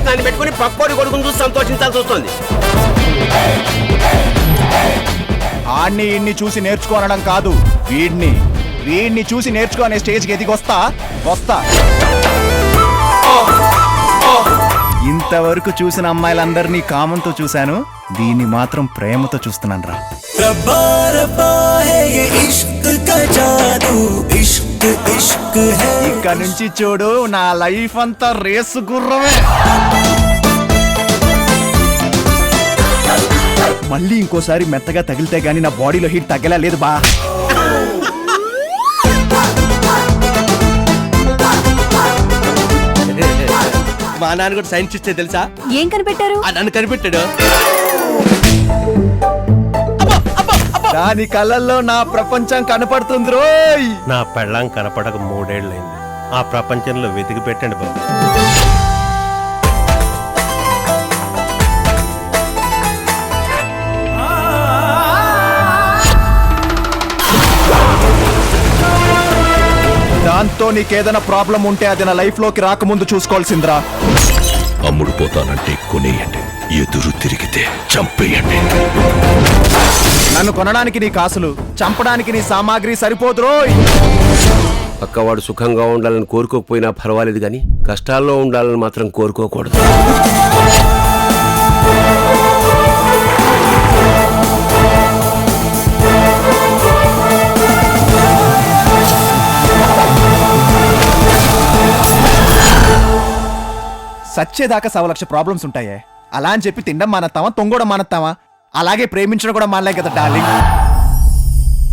దాన్ని పెట్టుకుని పక్కోడి కొడుకుని చూసి సంతోషించాల్సి వస్తుంది. ఆడిని ఇన్ని చూసి నేర్చుకోనడం కాదు, వీడిని చూసి నేర్చుకో అనే స్టేజ్కి ఎదిగొస్తా. ఇంతవరకు చూసిన అమ్మాయిలందరినీ కామంతో చూశాను, దీన్ని మాత్రం ప్రేమతో చూస్తున్నాను రా. ఇక్కడ నుంచి చూడు, నా లైఫ్ అంతా రేసు గుర్రమే. మళ్ళీ ఇంకోసారి మెత్తగా తగిలితే గానీ నా బాడీలో హీట్ తగ్గలా లేదు బా. మా నాన్న కూడా సైన్స్ ఇస్తే తెలుసా? ఏం కనిపెట్టారు? నన్ను కనిపెట్టాడు. దాని కళ్ళల్లో నా ప్రపంచం కనపడుతుంది రోయ్. నా పెళ్ళాం కనపడక 3 ఏళ్ళైంది. ఆ ప్రపంచంలో వెతికి పెట్టండి బాబు. దాంతో నీకేదైనా ప్రాబ్లం ఉంటే అది నా లైఫ్ లోకి రాకముందు చూసుకోవాల్సిందిరా. అమ్ముడు పోతానంటే కొనేయండి, ఎదురు తిరిగితే చంపేయండి. నన్ను కొనడానికి నీ కాసులు, చంపడానికి నీ సామాగ్రి సరిపోదు రోయ్. పక్కవాడు సుఖంగా ఉండాలని కోరుకోకపోయినా పర్వాలేదు, కానీ కష్టాల్లో ఉండాలని మాత్రం కోరుకోకూడదు. సచ్చేదాకా 1,00,000 లక్ష ప్రాబ్లమ్స్ ఉంటాయే, అలా అని చెప్పి తినడం మానేస్తావా, తొంగడం మానేస్తావా? అలాగే ప్రేమించడం కూడా మానలే కదా డార్లింగ్.